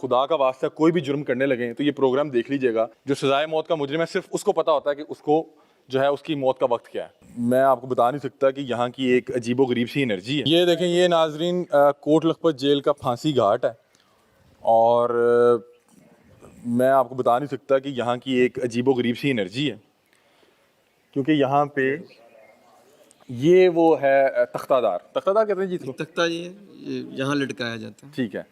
खुदा का वास्ता कोई भी जुर्म करने लगे तो ये प्रोग्राम देख लीजिएगा। जो सजाए मौत का मुजरिम है सिर्फ उसको पता होता है कि उसको जो है उसकी मौत का वक्त क्या है। मैं आपको बता नहीं सकता कि यहाँ की एक अजीबो गरीब सी एनर्जी है। ये देखें, ये नाजरीन कोट लखपत जेल का फांसी घाट है और मैं आपको बता नहीं सकता कि यहाँ की एक अजीबो गरीब सी एनर्जी है, क्योंकि यहाँ पे ये वो है तख्तादार कहते हैं जी इसको। तख्ता जी यहाँ लटकाया जाता है। ठीक है,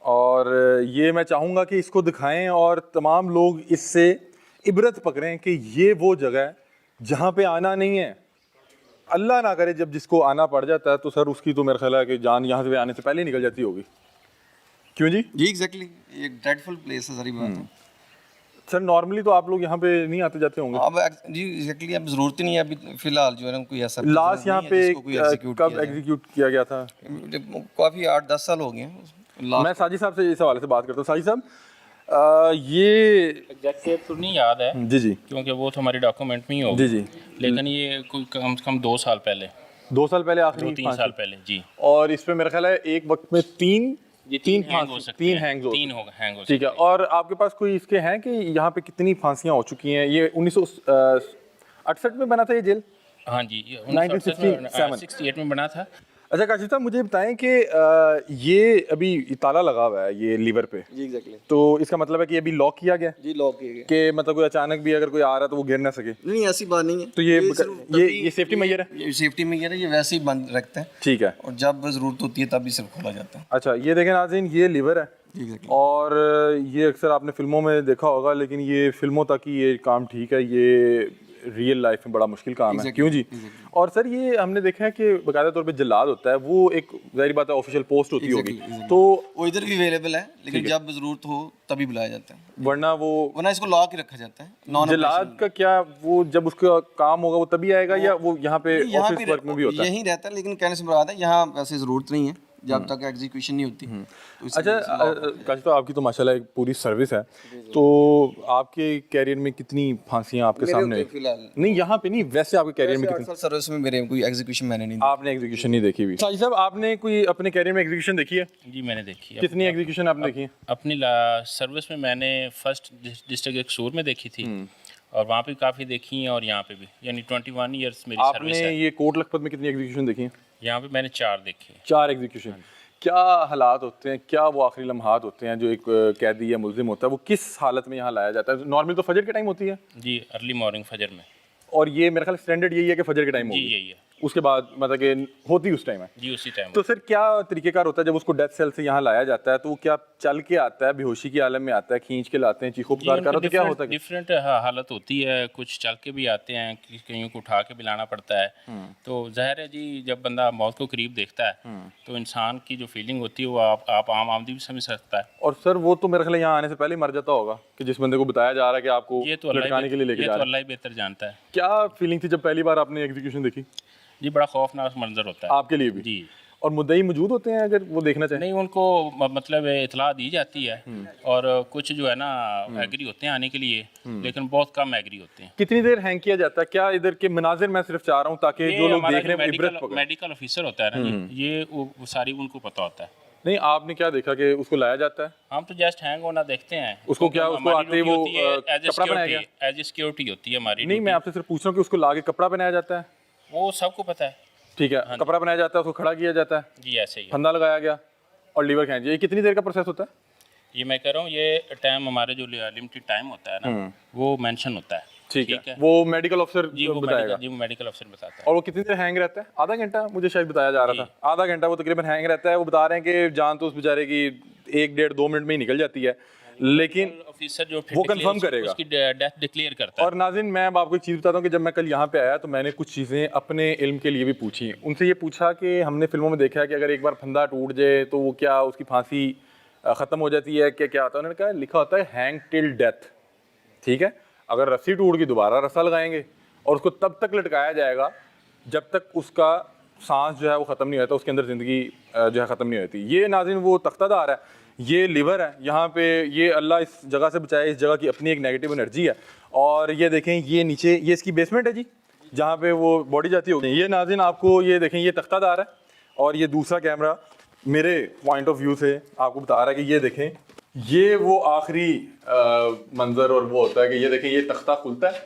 और ये मैं चाहूँगा कि इसको दिखाएं और तमाम लोग इससे इबरत पकड़ें कि ये वो जगह है जहाँ पे आना नहीं है। अल्लाह ना करे जब जिसको आना पड़ जाता है तो सर उसकी तो मेरा ख्याल है कि जान यहाँ से आने से पहले ही निकल जाती होगी। क्यों जी? जी एग्जैक्टली, एक ड्रेडफुल प्लेस है, सारी बात है। सर नॉर्मली तो आप लोग यहाँ पे नहीं आते जाते होंगे? अब जी एग्जैक्टली, अब जरूरत ही नहीं है अभी फिलहाल जो है ना, कोई ऐसा लास्ट यहाँ पे कब एग्जीक्यूट किया गया था? काफ़ी 8-10 साल हो गए हैं। मैं साजिद साहब से इस हवाले से बात करता हूँ। साजिद साहब, ये एग्जैक्ट डेट तो नहीं याद है जी जी, क्योंकि वो तो हमारी डॉक्यूमेंट में ही होगी। जी जी, लेकिन ये कोई कम से कम 2 साल पहले, 2 साल पहले, आखिरी 2-3 साल पहले जी। और इस पे मेरा ख्याल है एक वक्त में तीन हैंग हो सकते हैं, हैंग हो सकते ठीक है। और आपके पास कोई इसके हैं कि यहाँ पे कितनी फांसियाँ हो चुकी हैं? ये 1968 में बना था ये जेल? हाँ जी, 1968 में बना था। अच्छा काशिफ साहब, मुझे बताएं कि ये अभी ताला लगा हुआ है ये लीवर पे जी एग्जैक्टली, तो इसका मतलब है कि अभी लॉक किया गया जी लॉक किया गया कि मतलब कोई अचानक भी अगर कोई आ रहा है तो वो गिर ना सके? नहीं, ऐसी बात नहीं है। तो ये सेफ्टी मेजर है? ये सेफ्टी मेजर है, ये वैसे ही बंद रखते हैं। ठीक है, और जब ज़रूरत होती है तभी सिर्फ खोला जाता है। अच्छा ये देखें नाज़रीन, ये लीवर है Exactly. और ये अक्सर आपने फिल्मों में देखा होगा, लेकिन ये फिल्मों तक ही ये काम ठीक है, ये रियल लाइफ में बड़ा मुश्किल काम है। क्यों जी? और सर ये हमने देखा है कि बाकायदा तौर पे जल्लाद होता है, वो एक ज़ाहिर बात है ऑफिशियल पोस्ट होती होगी, तो वो इधर भी अवेलेबल है, लेकिन जब ज़रूरत हो तभी बुलाया जाता है, वरना इसको लॉक ही रखा जाता है। जल्लाद का क्या, वो जब उसका काम होगा वो तभी आएगा या वो यहाँ पे ऑफिस वर्क में भी होता है? यहीं रहता है, लेकिन कहने से मुराद है यहाँ वैसे ज़रूरत नहीं है जब तक एग्जीक्यूशन नहीं होती। अच्छा काशिफ, तो आपकी तो माशाल्लाह एक पूरी सर्विस है, तो आपके कैरियर में कितनी फांसियां आपके सामने हुई? फिलहाल नहीं यहाँ पे नहीं, वैसे आपके कैरियर में कितनी? सर्विस में मेरे कोई एग्जीक्यूशन मैंने नहीं। आपने एग्जीक्यूशन नहीं देखी हुई? साजिद साहब, आपने कोई अपने कैरियर में एग्जीक्यूशन देखी है? जी मैंने देखी है। कितनी एग्जीक्यूशन आपने देखी है? अपनी सर्विस में मैंने फर्स्ट डिस्ट्रिक्ट एक्सूर में देखी थी और वहाँ पे काफ़ी देखी हैं, और यहाँ पे भी, यानी 21 ईयर्स मेरी सर्विस है। आपने ये कोट लखपत में कितनी एग्जीक्यूशन देखी है? यहाँ पे मैंने 4 देखी। 4 एग्जीक्यूशन। क्या हालात होते हैं, क्या वो आखिरी लम्हात होते हैं जो एक कैदी या मुल्जिम होता है, वो किस हालत में यहाँ लाया जाता है? नॉर्मल तो फजर के टाइम होती है जी, अर्ली मॉर्निंग फजर में, और ये मेरा ख्याल स्टैंडर्ड यही है कि फजर के टाइम जी होगी। यही है। उसके बाद मतलब कि होती उस टाइम है जी, उसी टाइम। तो सर क्या तरीकेकार होता है जब उसको डेथ सेल से यहाँ लाया जाता है? तो वो क्या चल के आता है, बेहोशी की आलम में आता है, खींच के लाते हैं, चीखों पुकार कर, तो क्या होता है? डिफरेंट हालत होती है, कुछ चल के भी आते हैं, कईयों को उठा के भी लाना पड़ता है। तो जाहिर है जी, जब बंदा मौत को करीब देखता है तो इंसान की जो फीलिंग होती है वो आप आम आदमी भी समझ सकता है। और सर वो तो मेरे ख्याल यहाँ आने से पहले ही मर जाता होगा कि जिस बंदे को बताया जा रहा है कि आपको लटकाने के लिए लेके जा रहा है। अल्लाह ही बेहतर जानता है। क्या फीलिंग थी जब पहली बार आपने एग्जीक्यूशन देखी? जी बड़ा खौफनाक मंजर होता है आपके लिए भी? जी। और मुद्दई मौजूद होते हैं अगर वो देखना चाहें? नहीं, उनको मतलब इतला दी जाती है और कुछ जो है ना एग्री होते हैं आने के लिए, लेकिन बहुत कम एग्री होते हैं। कितनी देर हैंग किया जाता है? क्या इधर के मनाजिर मैं सिर्फ चाह रहा हूँ ताकि जो लोग देख रहे हैं इबरत पकड़ें। मेडिकल ऑफिसर होता है ना जी, ये वो सारी उनको पता होता है। नहीं, आपने क्या देखा कि उसको लाया जाता है? हम तो जस्ट हैंग होना देखते हैं उसको। क्या उसको आते ही वो कपड़ा पहनाया गया? एज ए सिक्योरिटी होती है हमारी। नहीं, मैं आपसे सिर्फ पूछ रहा हूँ कि उसको लाके कपड़ा पहनाया जाता है? वो सबको पता है। ठीक है, कपड़ा बनाया जाता है, उसको खड़ा किया जाता है जी, ऐसे ही फंदा लगाया गया और लीवर खींच। ये कितनी देर का प्रोसेस होता है? ये मैं कह रहा हूँ, ये टाइम हमारे जो लिमिटेड टाइम होता है ना, वो मेंशन होता है। ठीक है, वो मेडिकल ऑफिसर बताएगा। जी, वो मेडिकल ऑफिसर बताता है। और वो कितनी देर हैंग रहता है? आधा घंटा मुझे शायद बताया जा रहा था। आधा घंटा वो तकरीबन हैंग रहता है। वो बता रहे हैं कि जान तो उस बेचारे की 1-1.5-2 मिनट में ही निकल जाती है, लेकिन ऑफिसर जो वो कंफर्म करेगा, उसकी डेथ डिक्लेयर करता है। और नाज़रीन मैं आपको एक चीज़ बताता हूँ कि जब मैं कल यहाँ पे आया तो मैंने कुछ चीज़ें अपने इल्म के लिए भी पूछी। उनसे ये पूछा कि हमने फिल्मों में देखा है कि अगर एक बार फंदा टूट जाए तो वो क्या उसकी फांसी ख़त्म हो जाती है, क्या होता है? उन्होंने कहा लिखा होता है हैंग टिल डेथ। ठीक है, अगर रस्सी टूट गई दोबारा रस्सा लगाएंगे और उसको तब तक लटकाया जाएगा जब तक उसका सांस जो है वो ख़त्म नहीं होता, उसके अंदर ज़िंदगी जो है ख़त्म नहीं होती। ये नाज़रीन वो तख्तादार है, ये लिवर है यहाँ पे। ये अल्लाह इस जगह से बचाए, इस जगह की अपनी एक नेगेटिव एनर्जी है। और ये देखें, ये नीचे ये इसकी बेसमेंट है जी, जहाँ पे वो बॉडी जाती होगी। ये नाज़रीन आपको ये देखें, ये तख्तादार है और ये दूसरा कैमरा मेरे पॉइंट ऑफ व्यू से आपको बता रहा है कि ये देखें ये वो आखिरी मंजर और वो होता है कि ये देखें, ये तख्ता खुलता है।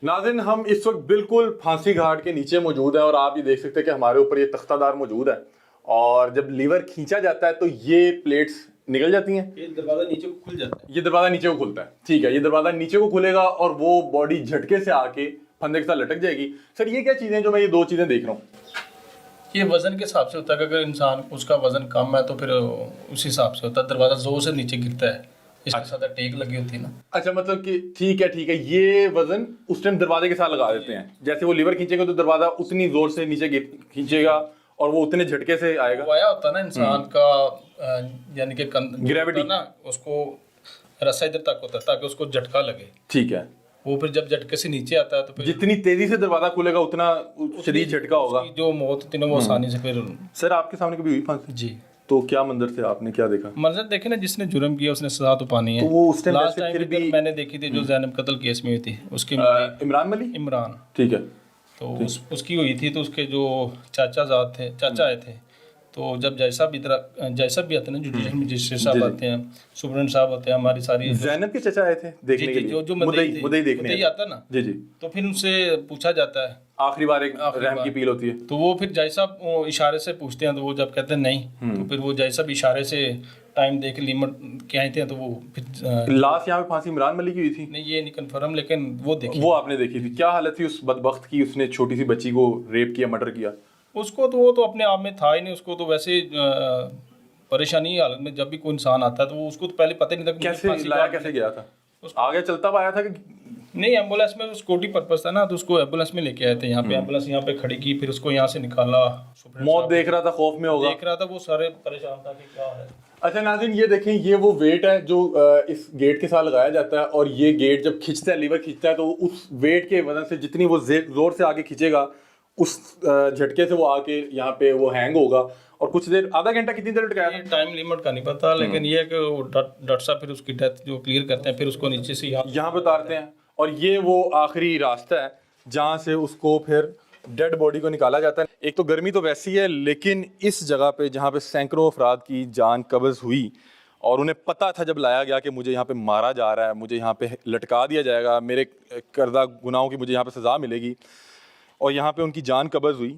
नाज़रीन, हम इस वक्त बिल्कुल फांसी घाट के नीचे मौजूद हैं और आप ये देख सकते हैं कि हमारे ऊपर ये तख्तादार मौजूद है, और जब लीवर खींचा जाता है तो ये प्लेट्स निकल जाती हैं। ये दरवाजा नीचे को खुल जाता है। ये दरवाज़ा नीचे को खुलता है, ठीक है, ये दरवाज़ा नीचे को खुलेगा और वो बॉडी झटके से आके फंदे के साथ लटक जाएगी। सर ये क्या चीज़ें जो मैं ये दो चीज़ें देख रहा हूँ? ये वजन के हिसाब से होता है कि अगर इंसान उसका वजन कम है तो फिर उस हिसाब से होता है, दरवाज़ा जोर से नीचे गिरता है, इसके साथ टेक लगी होती है ना। अच्छा, मतलब कि ठीक है, ये वजन उस टाइम दरवाजे के साथ लगा देते हैं, जैसे वो लीवर खींचेगा तो दरवाजा उतनी जोर से नीचे खींचेगा और वो उतने झटके से आएगा। वो आया होता है ना इंसान का यानी कि Gravity। ना, उसको रस्सा इधर तक होता है ताकि उसको झटका लगे। ठीक है, वो फिर जब झटके से नीचे आता है तो फिर जितनी तेजी से दरवाजा खुलेगा उतना शदीद झटका होगा। उसकी जो मौत होती है ना वो आसानी से फिर। सर आपके सामने कभी हुई फांसी? जी, तो क्या मंजर थे, आपने क्या देखा? मंजर देखे ना, जिसने जुर्म किया उसने सजा तो पानी है। तो वो उस टाइम लास्ट वैसे फिर टाइम भी मैंने देखी थी जो जैनब कत्ल केस में हुई थी, उसकी इमरान मली, इमरान, ठीक है, तो उसकी हुई थी। तो उसके जो चाचा आए थे, तो जब जैसा भी आते हैं ना, जुडिशल मजिस्ट्रेट साहब आते हैं, सुप्रीम साहब आते हैं, हमारी सारी जैनब के चचा आए थे देखने के लिए, जो मुद्दई देखने मुद्दई आता है ना, जी जी, तो फिर उनसे पूछा जाता है आखिरी बार एक रहम की अपील होती है, तो वो फिर जैसा वो इशारे से पूछते हैं, तो वो जब कहते हैं नहीं, तो फिर वो जैसा भी इशारे से टाइम दे के लिमिट कहते हैं, तो वो फिर लास्ट यहाँ पे फांसी इमरान मलिक की हुई थी। नहीं, ये नहीं कंफर्म, लेकिन वो देखिए वो आपने देखी थी, क्या हालत थी उस बदबख्त की, उसने छोटी सी बच्ची को रेप किया, मर्डर किया। उसको तो वो तो अपने आप में था ही नहीं, उसको तो वैसे परेशानी की हालत में जब भी कोई इंसान आता है तो वो उसको तो पहले पता ही नहीं था कि मुझे कैसे फांसी लाया, का- कैसे गया था, आगे चलता हुआ आया था कि नहीं, एम्बुलेंस में सिक्योरिटी पर्पस था ना, तो उसको एम्बुलेंस में लेके आए थे यहाँ पे, एम्बुलेंस यहाँ पे खड़ी की, फिर उसको यहाँ से निकाला। सुप्रीम मौत साहब देख रहा था, खौफ में होगा। देख रहा था, वो सारे परेशान था कि क्या है। अच्छा नाज़रीन, ये देखें, ये वो वेट है जो इस गेट के साथ लगाया जाता है, और ये गेट जब खींचता है, लीवर खींचता है, तो उस वेट के वजन से जितनी वो जोर से आगे खींचेगा, उस झटके से वो आके यहाँ पे वो हैंग होगा, और कुछ देर, आधा घंटा कितनी देर लटकाया था? ये टाइम लिमिट का नहीं पता, लेकिन ये है कि वो डॉक्टर साहब फिर उसकी डेथ जो क्लियर करते हैं, फिर उसको नीचे से यहाँ पे उतारते हैं, और ये वो आखिरी रास्ता है जहाँ से उसको फिर डेड बॉडी को निकाला जाता है। एक तो गर्मी तो वैसी है, लेकिन इस जगह पे जहाँ पे सैकड़ों अफराद की जान कब्ज़ हुई, और उन्हें पता था जब लाया गया कि मुझे यहाँ पे मारा जा रहा है, मुझे यहाँ पे लटका दिया जाएगा, मेरे करदा गुनाहों की मुझे यहाँ पे सज़ा मिलेगी, और यहाँ पे उनकी जान कब्ज़ हुई।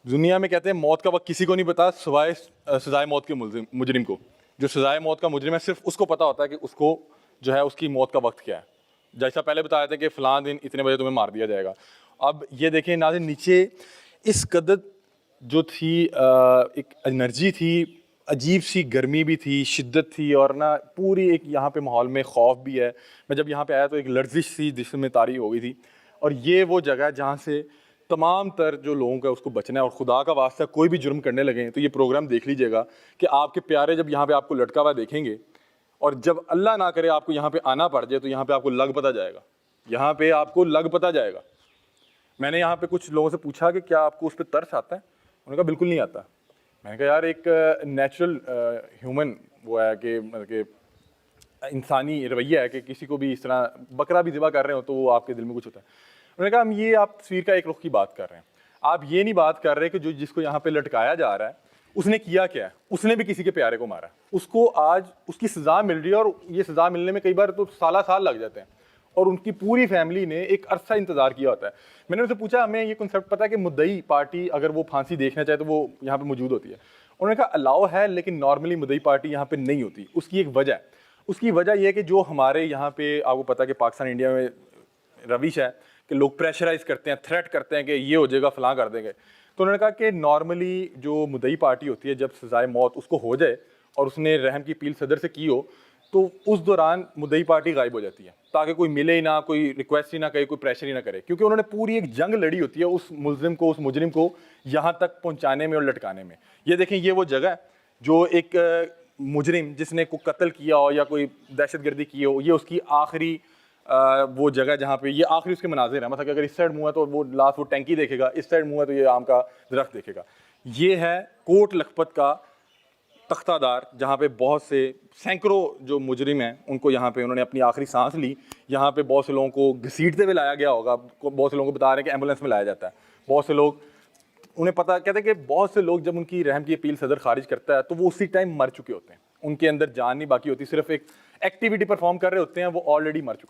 दुनिया में कहते हैं मौत का वक्त किसी को नहीं पता सिवाय सजाए मौत के मुजरिम को। जो सजाए मौत का मुजरिम है, सिर्फ उसको पता होता है कि उसको जो है उसकी मौत का वक्त क्या है। जैसा पहले बताया था कि फ़लाँ दिन इतने बजे तुम्हें मार दिया जाएगा। अब ये देखें नाज़रीन, नीचे इस कदर जो थी एक एनर्जी थी, अजीब सी गर्मी भी थी, शिद्दत थी, और ना पूरी एक यहाँ पे माहौल में खौफ भी है। मैं जब यहाँ पे आया तो एक लर्जिश सी जिस्म में तारी हो गई थी। और ये वो जगह है जहाँ से तमाम तर जो लोगों का उसको बचना है, और खुदा का वास्ता कोई भी जुर्म करने लगे तो ये प्रोग्राम देख लीजिएगा कि आपके प्यारे जब यहाँ पे आपको लटका हुआ देखेंगे, और जब अल्लाह ना करे आपको यहाँ पे आना पड़ जाए, तो यहाँ पे आपको लग पता जाएगा, यहाँ पे आपको लग पता जाएगा। मैंने यहाँ पे कुछ लोगों से पूछा कि क्या आपको उस पर तरस आता है, उन्होंने कहा बिल्कुल नहीं आता। मैंने कहा यार, एक नेचुरल ह्यूमन वो है कि मतलब कि इंसानी रवैया है कि किसी को भी इस तरह बकरा भी ज़िबा कर रहे हो तो वो आपके दिल में कुछ होता है। उन्होंने कहा हम ये आप तस्वीर का एक रुख की बात कर रहे हैं, आप ये नहीं बात कर रहे कि जो जिसको यहाँ पे लटकाया जा रहा है उसने किया क्या है, उसने भी किसी के प्यारे को मारा, उसको आज उसकी सज़ा मिल रही है, और ये सज़ा मिलने में कई बार तो साल लग जाते हैं, और उनकी पूरी फैमिली ने एक अरसा इंतज़ार किया होता है। मैंने उनसे पूछा, हमें ये कॉन्सेप्ट पता है कि मुद्दई पार्टी अगर वो फांसी देखना चाहे तो वो यहाँ पे मौजूद होती है। उन्होंने कहा अलाउ है, लेकिन नॉर्मली मुद्दई पार्टी यहाँ पे नहीं होती। उसकी एक वजह है, उसकी वजह यह है कि जो हमारे यहाँ पे आपको पता है कि पाकिस्तान इंडिया में रविश है कि लोग प्रेशराइज करते हैं, थ्रेट करते हैं कि ये हो जाएगा, फलां कर देंगे। तो उन्होंने कहा कि नॉर्मली जो मुद्दई पार्टी होती है, जब सजाए मौत उसको हो जाए और उसने रहम की अपील सदर से की हो, तो उस दौरान मुद्दई पार्टी गायब हो जाती है, ताकि कोई मिले ही ना, कोई रिक्वेस्ट ही ना करे, कोई प्रेशर ही ना करे, क्योंकि उन्होंने पूरी एक जंग लड़ी होती है उस मुल्जिम को, उस मुजरिम को यहाँ तक पहुँचाने में और लटकाने में। ये देखें, ये वो जगह है जो एक मुजरिम जिसने कोई कत्ल किया हो या कोई दहशतगर्दी की हो, ये उसकी आखिरी वो जगह जहाँ पे ये आखिरी उसके मनाजिर है। मतलब अगर इस साइड मुँह है तो वो लास्ट वो टैंकी देखेगा, इस साइड मुँह है तो ये आम का दरख्त देखेगा। ये है कोट लखपत का तख्तादार, जहाँ पे बहुत से सैकड़ों जो मुजरिम हैं उनको यहाँ पे उन्होंने अपनी आखिरी सांस ली। यहाँ पे बहुत से लोगों को घसीटते हुए लाया गया होगा, बहुत से लोगों को बता रहे हैं कि एम्बुलेंस में लाया जाता है। बहुत से लोग उन्हें पता कहते हैं कि बहुत से लोग जब उनकी रहम की अपील सदर खारिज करता है तो वो उसी टाइम मर चुके होते हैं, उनके अंदर जान नहीं बाकी होती, सिर्फ एक एक्टिविटी परफॉर्म कर रहे होते हैं, वो ऑलरेडी मर चुका